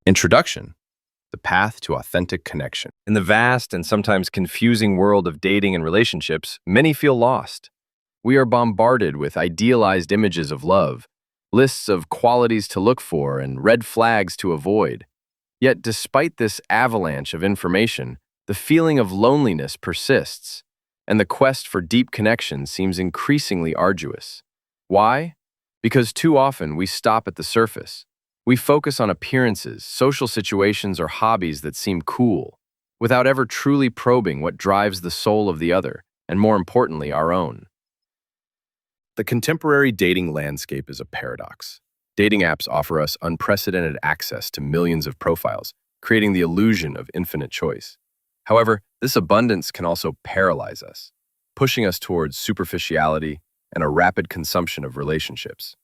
Introduction: the path to authentic connection. In the vast and sometimes confusing world of dating and relationships, many feel lost. We are bombarded with idealized images of love, lists of qualities to look for, and red flags to avoid. Yet, despite this avalanche of information, the feeling of loneliness persists, and the quest for deep connection seems increasingly arduous. Why? Because too often we stop at the surface. We focus on appearances, social situations, or hobbies that seem cool, without ever truly probing what drives the soul of the other, and more importantly, our own. The contemporary dating landscape is a paradox. Dating apps offer us unprecedented access to millions of profiles, creating the illusion of infinite choice. However, this abundance can also paralyze us, pushing us towards superficiality and a rapid consumption of relationships.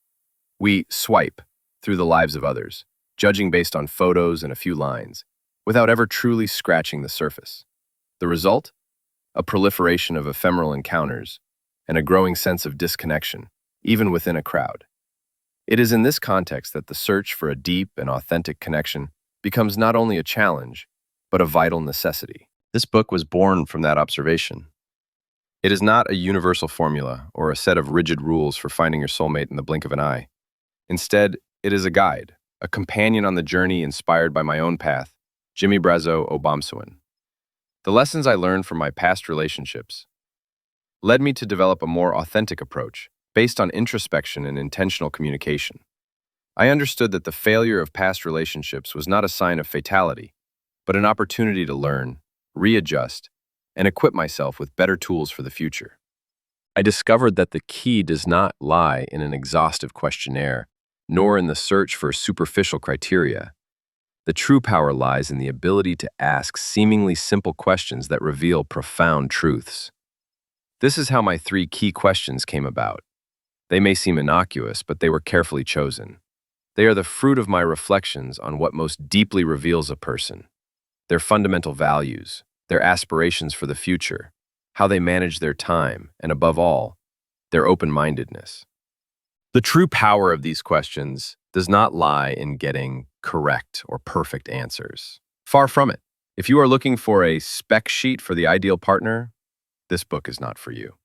We swipe through the lives of others, judging based on photos and a few lines, without ever truly scratching the surface. The result? A proliferation of ephemeral encounters and a growing sense of disconnection, even within a crowd. It is in this context that the search for a deep and authentic connection becomes not only a challenge, but a vital necessity. This book was born from that observation. It is not a universal formula or a set of rigid rules for finding your soulmate in the blink of an eye. Instead, it is a guide, a companion on the journey inspired by my own path, Jimmy Brazeau Obamsawin. The lessons I learned from my past relationships led me to develop a more authentic approach based on introspection and intentional communication. I understood that the failure of past relationships was not a sign of fatality, but an opportunity to learn, readjust, and equip myself with better tools for the future. I discovered that the key does not lie in an exhaustive questionnaire, nor in the search for superficial criteria. The true power lies in the ability to ask seemingly simple questions that reveal profound truths. This is how my 3 key questions came about. They may seem innocuous, but they were carefully chosen. They are the fruit of my reflections on what most deeply reveals a person: their fundamental values, their aspirations for the future, how they manage their time, and above all, their open-mindedness. The true power of these questions does not lie in getting correct or perfect answers. Far from it. If you are looking for a spec sheet for the ideal partner, this book is not for you.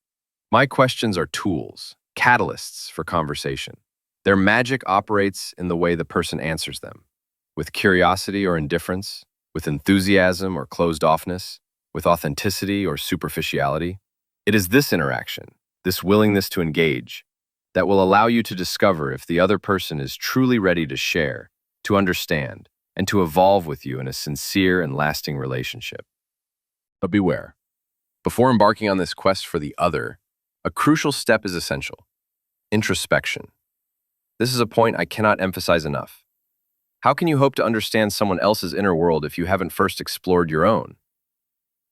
My questions are tools, catalysts for conversation. Their magic operates in the way the person answers them, with curiosity or indifference, with enthusiasm or closed-offness, with authenticity or superficiality. It is this interaction, this willingness to engage, that will allow you to discover if the other person is truly ready to share, to understand, and to evolve with you in a sincere and lasting relationship. But beware. Before embarking on this quest for the other, a crucial step is essential: introspection. This is a point I cannot emphasize enough. How can you hope to understand someone else's inner world if you haven't first explored your own?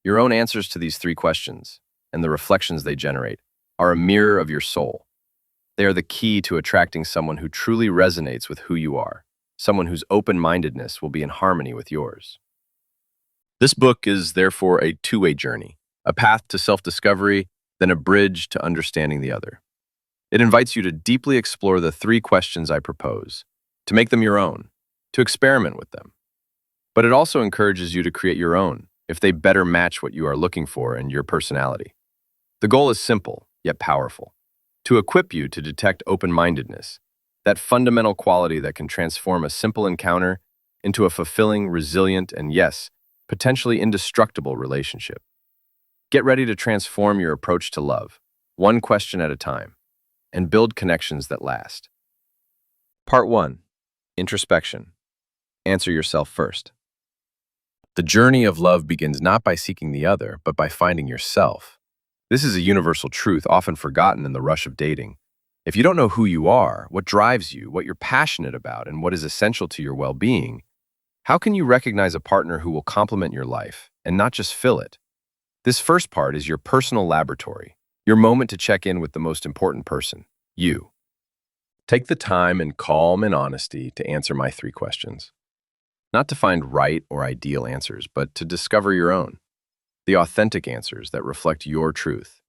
Your own answers to these 3 questions, and the reflections they generate, are a mirror of your soul. They are the key to attracting someone who truly resonates with who you are, someone whose open-mindedness will be in harmony with yours. This book is therefore a two-way journey, a path to self-discovery, then a bridge to understanding the other. It invites you to deeply explore the 3 questions I propose, to make them your own, to experiment with them. But it also encourages you to create your own, if they better match what you are looking for and your personality. The goal is simple, yet powerful: to equip you to detect open-mindedness, that fundamental quality that can transform a simple encounter into a fulfilling, resilient, and yes, potentially indestructible relationship. Get ready to transform your approach to love, one question at a time, and build connections that last. Part 1. Introspection. Answer yourself first. The journey of love begins not by seeking the other, but by finding yourself. This is a universal truth often forgotten in the rush of dating. If you don't know who you are, what drives you, what you're passionate about, and what is essential to your well-being, how can you recognize a partner who will complement your life and not just fill it? This first part is your personal laboratory, your moment to check in with the most important person, you. Take the time in calm and honesty to answer my 3 questions. Not to find right or ideal answers, but to discover your own, the authentic answers that reflect your truth.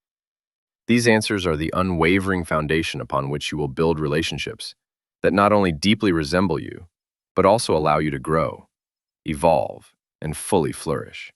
These answers are the unwavering foundation upon which you will build relationships that not only deeply resemble you, but also allow you to grow, evolve, and fully flourish.